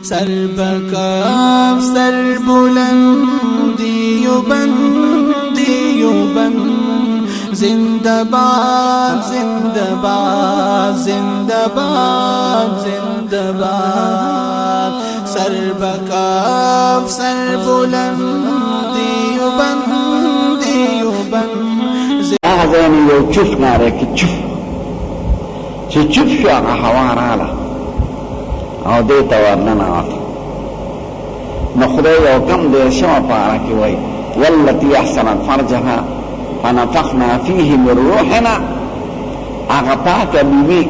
سر بکاف سر بلندی و بندی و بند زنده باد زنده باد زنده باد زنده باد سر بکاف سر بلندی و بندی و بند اعظم یو چف ناره که چف شو هغه هوا رااله او دې ته ورننوته نو خدای یو کم دېرشمه پاره کې وایي والتي احسنت فرجها فنفخنا فيه من روحنا هغه پاکه بیبي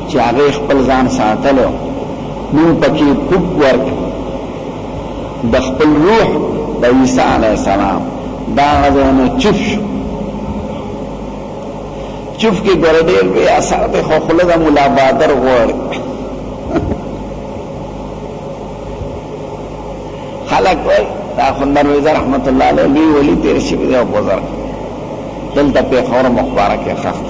چې هغې خپل ځان ساتلو موږ پکې پوک ورکړو د خپل روح د عیسی علیه السلام دا هغه ځای نه چف شو چف کې ګوره ډېر لوی اثر دی خو خوله د ملا بادر غواړي خلق وای دا خندر ویزا رحمت الله علیه لوی ولی تیر شوی دی او بزرگ دلته پیښور مخبره کې خخت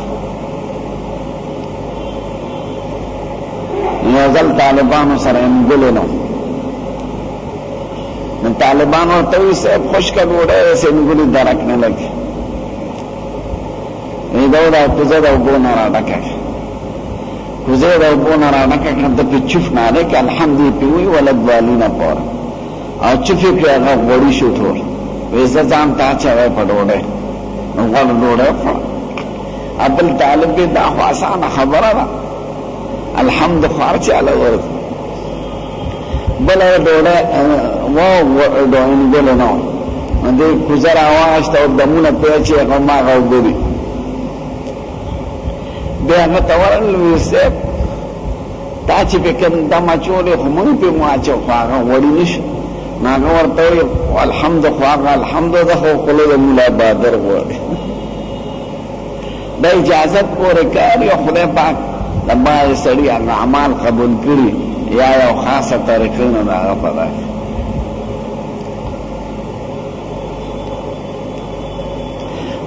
یو ځل طالبانو سره انګولې نو طالبانو ته وی صاحب خوشکه ډوډۍ سه انګولې درک نه لګي دا کوزه دا وګونه را ډکه کوزه دا وګونه را ډکه کنده په چف نه ده کې الحمدلله پیوي ولد والینه پور او چفی کې هغه غوړی شو ټول وېزه ځان ته چا په ډوډۍ نو غوړ ډوډۍ خو ابل طالب دا خو آسان خبره ده الحمد خارج علی ورته بل ډوډۍ و ډوډۍ بل نو دې کوزه را واشته او دمونه پیچې هغه ما غوړي بیا متورل وسه تا چې په کوم دمه چولې خو مونږ په مواچو هغه وړي نشو ناغه ورته الحمد خواغه الحمد ده خو کله مولا بادر غوړي د اجازه پورې کار یو خدای پاک لما سړي اعمال قبول کړي یا یو خاصه طریقه نه هغه پدا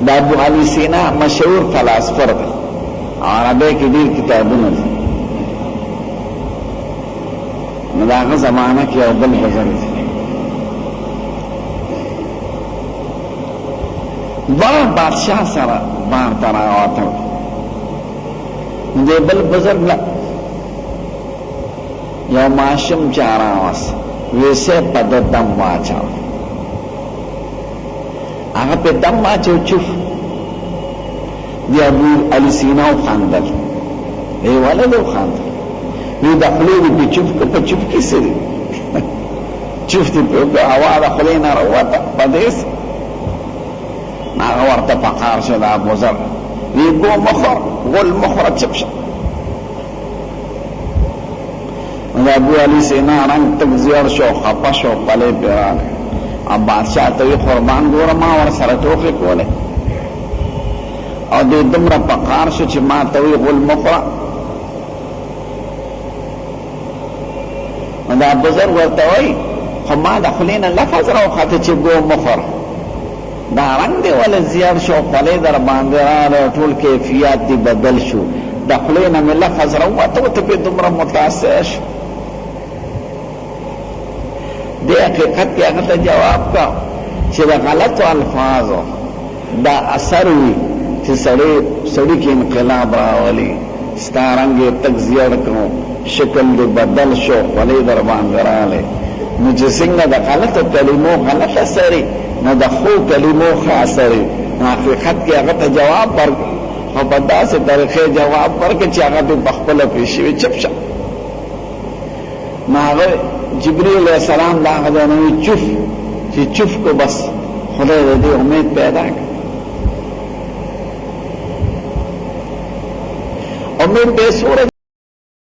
د ابو علي سینا مشهور فلسفه دی عربی کې ډېر کتابونه دي نو د هغه زمانه کې یو بل بزرګ دی دوه بادشاہ سره بار ته راوتل دې بل بزرګ لا یو ماشوم چې راوس ویسه په دم واچو هغه په دم واچو چوف دی ابو علی سینا خاندل ای ولادو خاندل وی دخلو په چوف په چوف کې سری چوف دې په هوا د خلینا راوته پدیس ناغه ورته پقار شو دا بزرگ وی گو مخور غل مخور چپشا دا ابو علی سینا رنگ تک زیر شو خپا شو پلی پیران اب بادشاہ توی قربان گورا ما ور سر ٹوکی کولے او دی دمرا پقار شو چی ما توی غل مخور دا بزرگ ورتوی خو ما دا خلینا لفظ رو خاطر چی گو مخور دا رنگ دی ول زیار شو خلی در باندې را ټول کیفیت دی بدل شو د خلینا مې لفظ راوته ته په دومره متاثر شو د حقیقت کې هغه ته جواب کا چې د غلط الفاظو دا اثر وي چې سړی کې انقلاب راولي ستارنګ تک زیار کو شکل دی بدل شو خلی در باندې رااله نو چې څنګه د غلط کلمو غلط اثر نو د خو کلمو خاصري حقیقت کې هغه ته جواب ورکړي او په داسې طریقې جواب ورکړي چې هغه په خپل پیښوي چپ شه نو هغه جبرئیل علیہ السلام دا هغه نه چوف چې چوف کو بس خدای دې امید پیدا کړي امید به سورہ